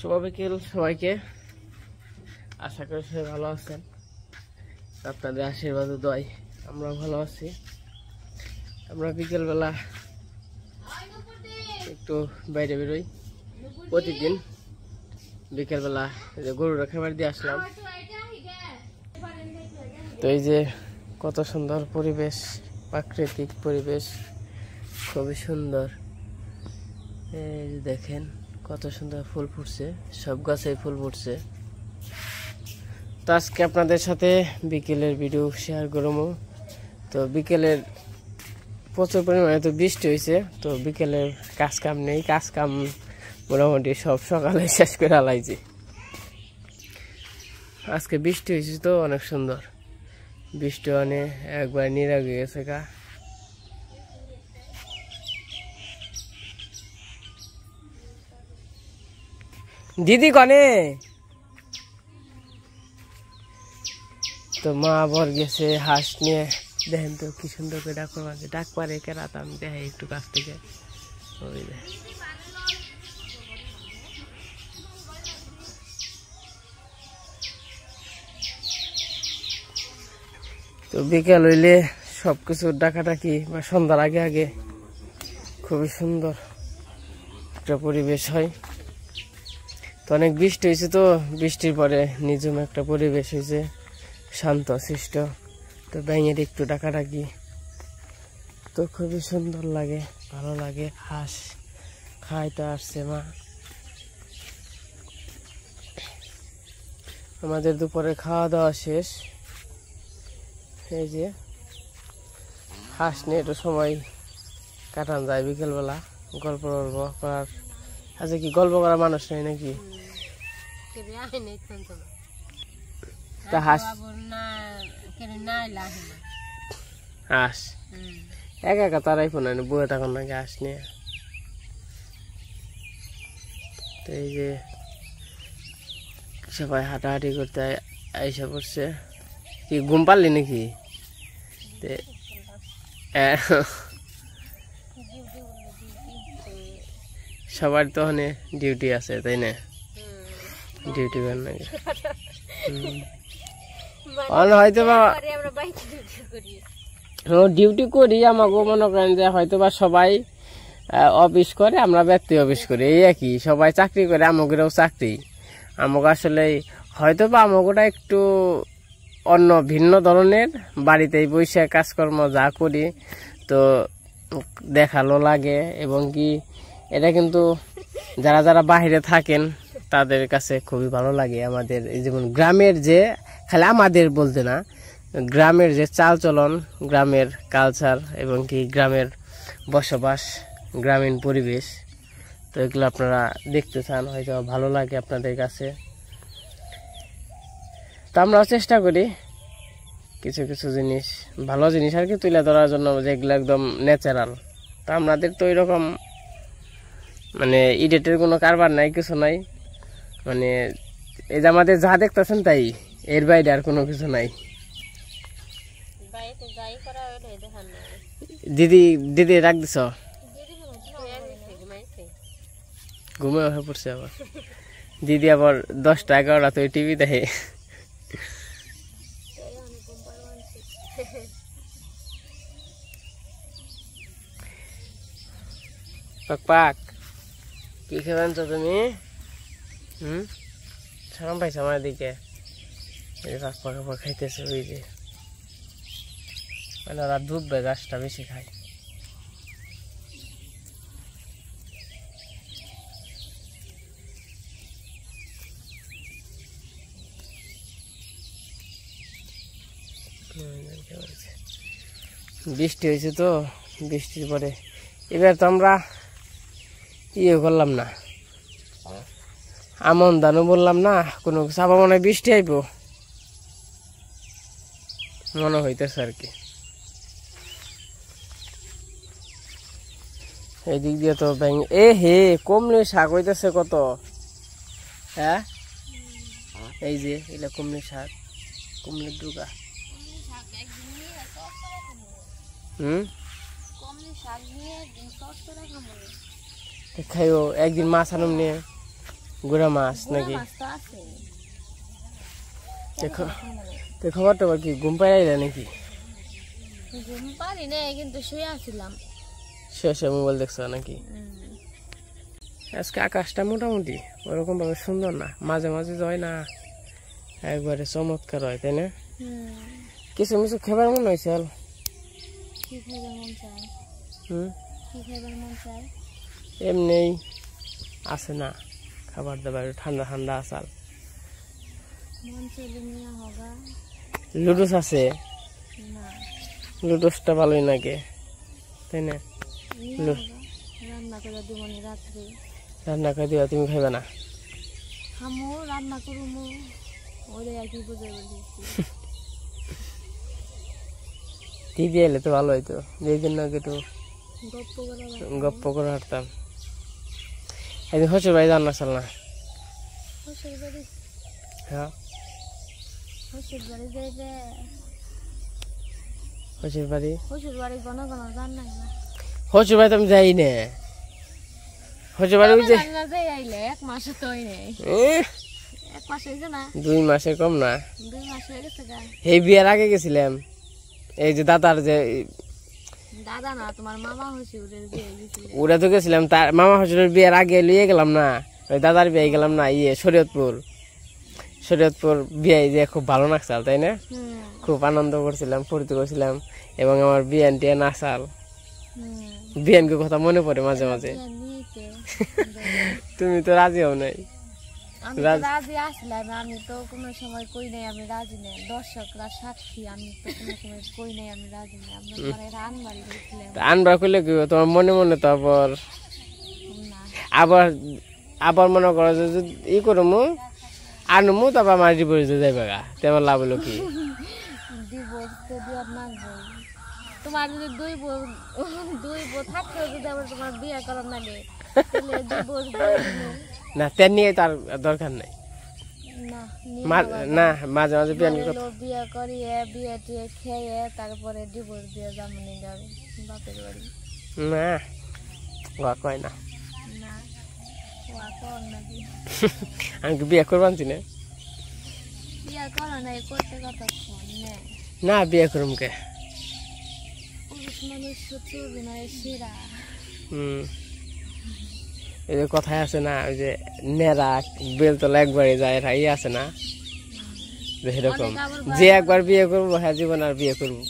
শুভ বিকেল সবাইকে। আশা করি সবাই ভালো আছেন। আপনাদের আশীর্বাদ ও দোয়ায় আমরা ভালো আছি। আমরা বিকেলবেলা একটু বাইরে বেরোই প্রতিদিন বিকেলবেলা। গরুরা খাবার দিয়ে আসলাম। তো এই যে কত সুন্দর পরিবেশ, প্রাকৃতিক পরিবেশ, খুবই সুন্দর। এই যে দেখেন কত সুন্দর ফুল ফুটছে, সব গাছে ফুল ফুটছে। তো আজকে আপনাদের সাথে বিকেলের ভিডিও শেয়ার করবো। তো বিকেলের প্রচুর পরিমাণে তো বৃষ্টি হয়েছে, তো বিকেলের কাজ কাম নেই, কাজ কাম মোটামুটি সব সকালে শেষ করে আলাইছি। আজকে বৃষ্টি হয়েছে তো অনেক সুন্দর, বৃষ্টি অনেক একবার নিরাগ হয়ে গেছে গা। দিদি কনে তো মা বর গেছে হাঁস নিয়ে। দেখেন তো কি সুন্দর করে ডাক মারছে, ডাক পারে কেরাত আমি দেখাই একটু কাছ থেকে। ওই তো বিকেল হইলে সবকিছু ডাকাডাকি বা সন্ধ্যার আগে আগে খুবই সুন্দর একটা পরিবেশ হয়। তো অনেক বৃষ্টি হয়েছে, তো বৃষ্টির পরে নিজম একটা পরিবেশ হয়েছে, শান্ত সৃষ্ট। তো ব্যাঙের একটু ডাকাডাকি, তো খুবই সুন্দর লাগে, ভালো লাগে। হাঁস খাইতে আসছে মা। আমাদের দুপুরে খাওয়া দাওয়া শেষ। এই যে হাঁস নিয়ে একটু সময় কাটান যায় বিকেলবেলা, গল্প করার। আচ্ছা কি গল্প করার মানুষ নেই নাকি? হাঁস হাঁস একা একা তারাই ফোন বয়ে থাকুন নাকি হাঁস নিয়ে। তো এই যে সবাই হাঁটাহাঁটি করতে আইসা পড়ছে। কি ঘুম পারলি নাকি? সবার তো ওখানে ডিউটি আছে তাই না? ডিউটি করেন নাকি? হয়তো বা ডিউটি করি, আমাকে মনে করেন যে হয়তো বা সবাই অফিস করে, আমরা ব্যক্তি অফিস করি, এই একই। সবাই চাকরি করে, আমাকেও চাকরি। আমাকে আসলে হয়তো বা আমাকেটা একটু অন্য ভিন্ন ধরনের, বাড়িতেই বসে কাজকর্ম যা করি তো দেখালো লাগে। এবং কি এটা কিন্তু যারা যারা বাহিরে থাকেন তাদের কাছে খুবই ভালো লাগে। আমাদের এই যেমন গ্রামের যে, খালি আমাদের বলতে না, গ্রামের যে চালচলন, গ্রামের কালচার এবং কি গ্রামের বসবাস, গ্রামীণ পরিবেশ, তো এগুলো আপনারা দেখতে চান, হয়তো ভালো লাগে আপনাদের কাছে। তো আমরাও চেষ্টা করি কিছু কিছু জিনিস, ভালো জিনিস আর কি তুলে ধরার জন্য, যেগুলো একদম ন্যাচারাল। তো আমাদের তো এরকম মানে এডিটের কোনো কারবার নাই, কিছু নাই। মানে এই যে আমাদের যা দেখতেছেন তাই, এর বাইরে আর কোনো কিছু নাই। দিদি দিদি রাখ দিছ, ঘুমে হয়ে পড়ছে আবার। দিদি আবার 10টা 11টা তো টিভি দেখে। পাক পাক কি খেবেন তো তুমি? সালাম পাইছো আমার দিকে? পাক পাক আবার খাইতেছে। ওই যে মানে ওরা ডুববে, গাছটা বেশি খায়। বৃষ্টি হয়েছে তো, বৃষ্টির পরে এবার তো আমরা ইয়ে করলাম না, আমন ধানও বললাম না কোনো কিছু। আবার মনে হয় বৃষ্টি আইব মনে হইতেছে আর কি। এই দিক দিয়ে তো এ হে কমলে শাক হইতেছে কত। হ্যাঁ এই যে এগুলা কমলে শাক, কমলে দুর্গা। খাইও একদিন মাছ আনুম নিয়ে। গুড়া মাছ নাকি দেখো তো খবর টবর কি ঘুম পাই আইলা নাকি ঘুম পারি না কিন্তু শুয়ে আছিলাম শুয়ে মোবাইল দেখছো নাকি আজকে আকাশটা মোটামুটি ওরকম ভাবে সুন্দর না মাঝে মাঝে যায় না একবারে চমৎকার হয় তাই না কিছু কিছু খাবার মনে হয়েছে এমনি আছে না খাবার দাবার ঠান্ডা ঠান্ডা আসাল লুডুস আছে লুডুসটা ভালোই লাগে তাই না রান্না করে দিবা তুমি খাইবা না দিদি এলে তো ভালো হইতো যেই জন্য একটু গপ্প করে হাঁটতাম একদিন হচ্ছে ভাই রান্না চাল না হ্যাঁ হচ্ছে বাড়ি হচ্ছে ভাই তো আমি যাই না হচ্ছে বাড়ি বুঝে 2 মাসের কম না এই বিয়ের আগে গেছিলাম এই যে দাদার যে ওরা তো গেছিলাম তার মামা হসুরের বিয়ের আগে লিয়ে গেলাম না ওই দাদার বিয়ে গেলাম না শরীয়তপুর বিয়ে যে খুব ভালো নাচাল তাই না খুব আনন্দ করছিলাম ফুর্তি করছিলাম এবং আমার বিয়ান টিয়া নাচাল বিয়ানকে কথা মনে পড়ে মাঝে মাঝে তুমি তো রাজি হও নাই রাজি আসলাম আমি তো কোনো সময় কই নাই আমি রাজি নেই দর্শকরা সাক্ষী আমি তো কোনো সময় কই নাই আমি রাজি নেই আপনার আনবার কইলে কি তোমার মনে মনে তো আবার মনে করো যে ই করমু আনমু তারপর আমার ডিভোর্সে যাইবা গা তেমন লাভ হলো কি তোমার যদি দুই বউ থাকতেও যদি আবার তোমার বিয়ে করার লাগে না তেন নিয়ে তার দরকার নাই না মাঝে মাঝে বিয়ে করিয়ে বিয়ে টিয়ে খেয়ে তারপরে ডিভোর্স দিয়ে জামনি যাবে বাপের বাড়ি না কয় না আমি কি বিয়ে করবো আনছি না না বিয়ে করুম কে এই যে কথায় আছে না ওই যে নেরা বেলতলা একবারে যায় ইয়ে আছে না সেরকম যে একবার বিয়ে করবো হ্যাঁ জীবন আর বিয়ে করবো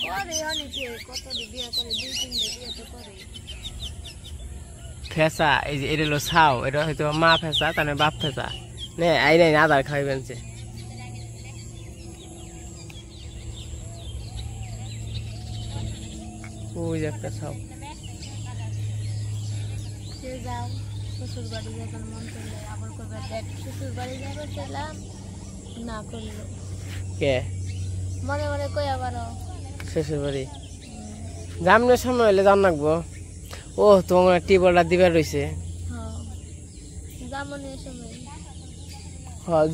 ফেসা এই যে এটা হলো ছাও এটা হয়তো মা ফেসা তার বাপ ফেসা নে আই নাই আদার খাইবেন সে ওই যে একটা ছাও শ্বশুর বাড়ি যখন মন করলে আবার করবে শ্বশুর বাড়ি যাবো চলাম না করলো কে মনে মনে কই আবার শ্বশুর বাড়ি জামনের সময় হলে জান রাখবো ও তোমার টিউবওয়েলটা দিবার রয়েছে জামনের সময়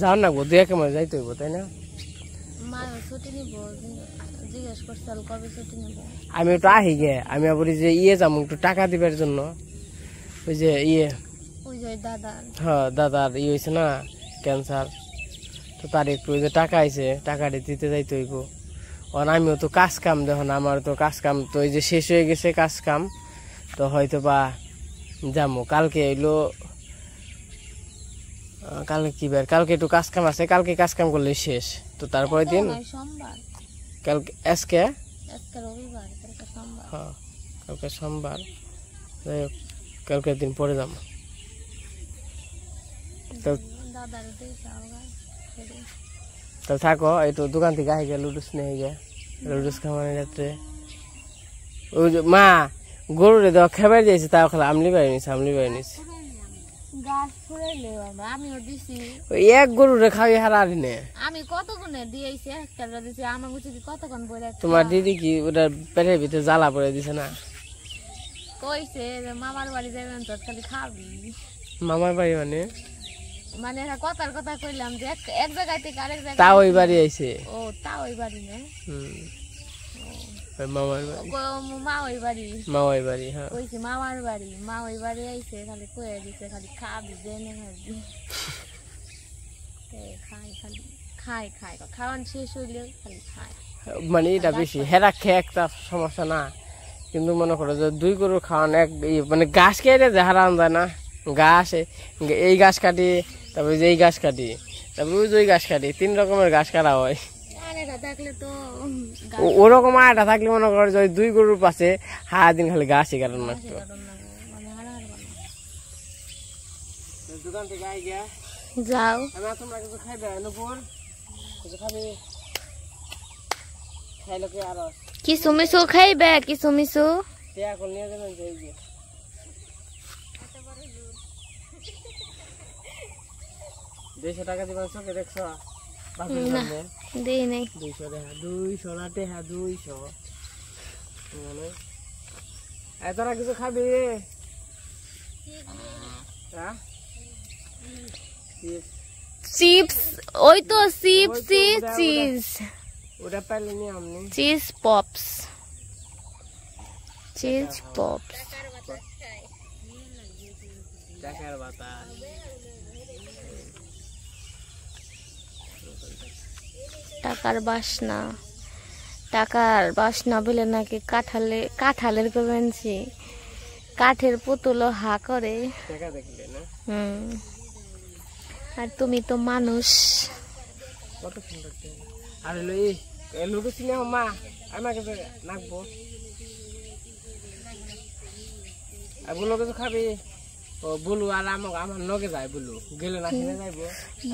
জান রাখবো 2 এক মাস যাইতে হইব তাই না মা ছুটি নিব জিজ্ঞেস করছিল কবে ছুটি নিব আমি একটু আহি গে আমি আবার যে যাবো একটু টাকা দিবার জন্য ওই যে দাদার হয়েছে না ক্যান্সার তো তার একটু ওই যে টাকা আইছে টাকাটা দিতে যাইতে হইব আমিও তো কাজ কাম দেখো না আমার তো কাজ কাম তো ওই যে শেষ হয়ে গেছে কাজ কাম তো হয়তো বা যাবো কালকে এলো কালকে কি বার কালকে একটু কাজ কাম আছে কালকে কাজ কাম করলে শেষ তো তারপরে দিন কালকে আজকে কালকে সোমবার যাই হোক কালকে দিন পরে যাবো তাহলে থাকো একটু দোকান থেকে আই গে লুডুস নিয়ে গে লুডুস খাওয়ানো যাত্রে ওই যে মা গরুরে দেওয়া খেবার দিয়েছে তাও খেলা আমলি বাড়ি নিছে এক গরুরে খাওয়াই হারালি নে আমি কত গুণে দিয়েছি আমার কতক্ষণ তোমার দিদি কি ওটা পেটের ভিতরে জ্বালা পড়ে দিছে না কইছে মামার বাড়ি যাবেন তো খালি খাবি মামার বাড়ি মানে কথার কথা কইলাম যে এক জায়গা থেকে আরেক জায়গায় তা ওই বাড়ি আইছে ও তা ওই বাড়ি না মামার বাড়ি মা ওই বাড়ি হ্যাঁ কইছি মামার বাড়ি মা ওই বাড়ি আইছে খালি কইয়া দিছে খালি খাবি দেনে খাবি খায় খালি খায় খায় খাওয়ান শেষ হইলে খালি খায় মানে এটা বেশি হেরা খেয়ে একটা সমস্যা না, কিন্তু মনে করো যে 2 গরুর খাওয়ান এক মানে ঘাস কেটে যে হারান যায় না, ঘাস এই ঘাস কাটি, তারপরে যে এই ঘাস কাটি, তারপরে ওই ঘাস কাটি, 3 রকমের ঘাস কাটা হয়। ওরকম আটা থাকলে মনে করো যে 2 গরুর পাশে দিন খালি ঘাসই কাটানো লাগতো। দোকান থেকে আই গিয়া যাও, তোমরা কিছু খাইবে নুপুর, কিছু খাবি? খাইলো কি আর কিছু মিছু খাইবে? কিছু মিছু টিয়া কল নিয়ে যাবেন যে এই যে 200 টাকা দিবেন চোখে দেখছো? না দেই নাই। 200 টাকা, 200 না টাকা 200 মানে এতটা কিছু খাবি? হ্যাঁ চিপস, ওই তো চিপস চিজ, ওটা পাইলে নি আমনি চিজ পপস, চিজ পপস। টাকার বাতাস, টাকার বাসনা, টাকার বাসনা বলে নাকি কাঁঠালের করেছি, কাঠের পুতুল হা করে। টাকা দেখলে না? আর তুমি তো মানুষ। কত সুন্দর। আর এই লুডু চিনে মা আমাকে নাকবো, আর বলো কিছু খাবি? ও বলু আর আমার নগে যায়, বলু গেলে না কিনে যাইবো।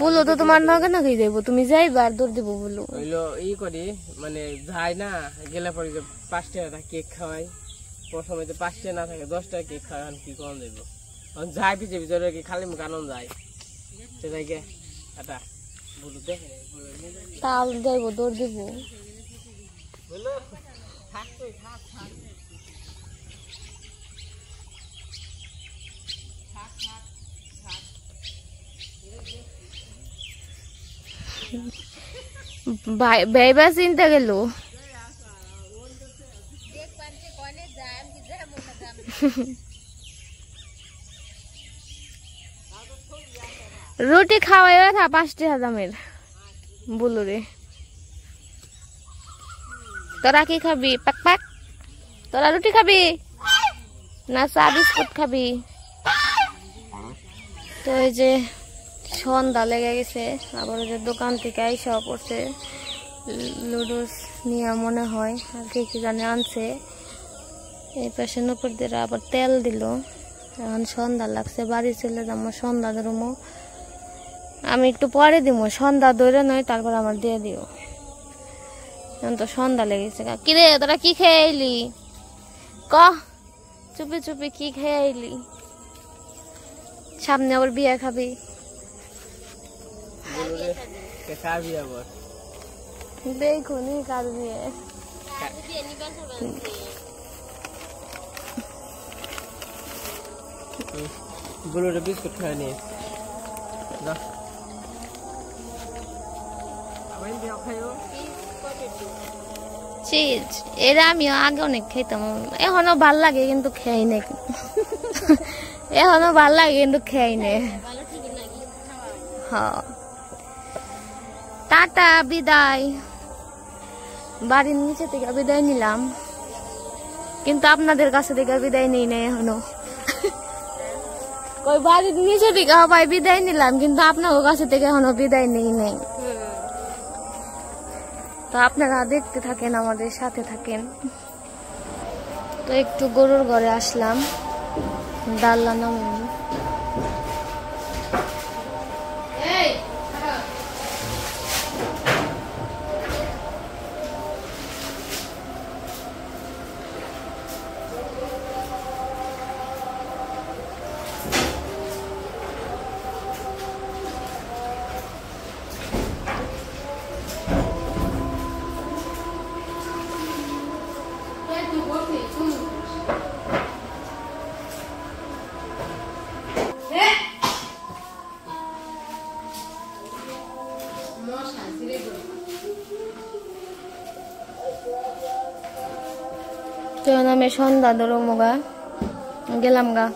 বলো তো তোমার নগে নগে যাইবো, তুমি যাইবা আর দৌড় দেবো বলু। হইলো করি মানে যাই না, গেলে পরে যে 5 টাকা কেক খাওয়াই, প্রথমে যে 5 টাকা না থাকে 10 টাকা কেক খাওয়াই, কি কম যাইবো যাই পিছিয়ে ভিতরে কি খালি মুখ আনন্দ যায় সেটাই গে এটা বলু দেখে তাল যাইবো দৌড় দেবো। বলু থাক তুই থাক থাক ভাইবা চিন্তা গেল। রুটি খাওয়াই 5 টাকা দামের বুলুরে। তোরা কি খাবি? পাক পাক, তোরা রুটি খাবি না চা বিস্কুট খাবি? তো এই যে সন্ধ্যা লেগে গেছে, আবার ওই যে দোকান থেকে আইসা পড়ছে লুডুস নিয়ে মনে হয়, আর কি জানে আনছে। এই পাশে নুপুরদের আবার তেল দিল। এখন সন্ধ্যা লাগছে, বাড়ি চলে যাবো, সন্ধ্যা ধরবো। আমি একটু পরে দিব, সন্ধ্যা ধরে নয় তারপর আমার দিয়ে দিও। এখন তো সন্ধ্যা লেগেছে। কিরে তোরা কি খেয়ে আইলি? ক চুপি চুপি কি খেয়ে আইলি? সামনে আবার বিয়ে খাবি? দেখুনি কার বিয়ে? বুলুরে বিস্কুট খাওয়া নিয়ে চিজ এরা আমিও আগে অনেক খেতাম, এখনো ভাল লাগে কিন্তু খেয়ে নেই। এখনো ভাল লাগে কিন্তু খেয়ে নেই। টাটা, বিদায়। বাড়ির নিচে থেকে বিদায় নিলাম, কিন্তু আপনাদের কাছে থেকে বিদায় নেই না এখনো। কই বাড়ির নিচে থেকে সবাই বিদায় নিলাম, কিন্তু আপনার কাছে থেকে এখনো বিদায় নেই নেই। তো আপনারা দেখতে থাকেন, আমাদের সাথে থাকেন। তো একটু গরুর ঘরে আসলাম, ডাল্লা নাম। তো আমি সন্ধ্যা ধরো মগা গেলাম গা।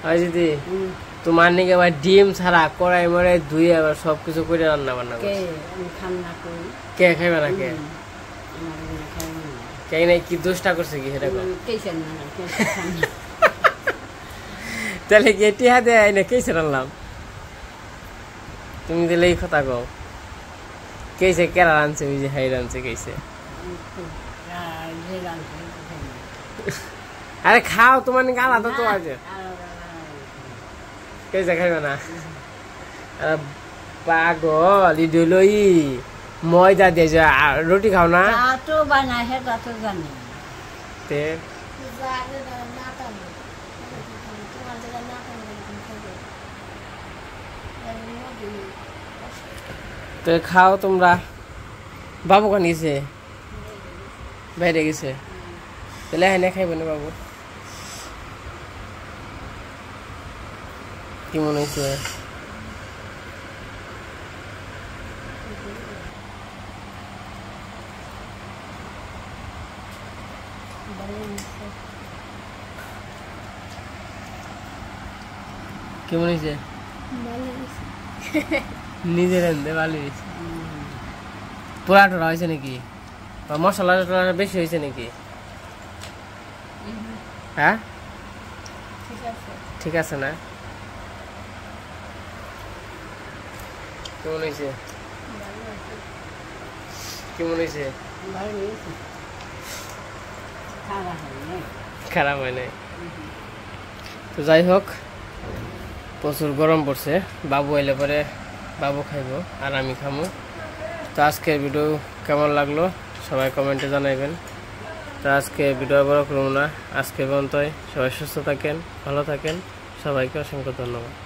ওই দিদি তোমার নাকি আবার ডিম ছাড়া কড়াই মড়াই ধুয়ে আবার সবকিছু করে রান্না বান্না করে কে খাইবে না কে কে নাই কি দোষটা করছে কি সেটা তাহলে কি টিহা দেয় না কেসে রান্নাম তুমি দিলে এই কথা কও কেসে কেরা রানছে ওই যে হাই রানছে কেসে আরে খাও তোমার নাকি আলাদা তো আছে কেসে খাইবে না পাগল ইডলই ময়দা দিয়ে যে রুটি খাও না তে তো খাও তোমরা বাবু কান গেছে বাইরে গেছে তাহলে হ্যাঁ খাইব না বাবু কি মনে হয়েছে কেমন হয়েছে নিজের এনে ভালো হয়েছে পোড়া টোড়া হয়েছে নাকি মশলা টোলা বেশি হয়েছে নাকি হ্যাঁ ঠিক আছে না কেমন হয়েছে কেমন হয়েছে খারাপ হয় নাই তো যাই হোক প্রচুর গরম পড়ছে বাবু এলে পরে বাবু খাইব আর আমি খামো তো আজকের ভিডিও কেমন লাগলো সবাই কমেন্টে জানাইবেন তো আজকে ভিডিও বড় করব না আজকে পর্যন্তই সবাই সুস্থ থাকেন ভালো থাকেন সবাইকে অসংখ্য ধন্যবাদ।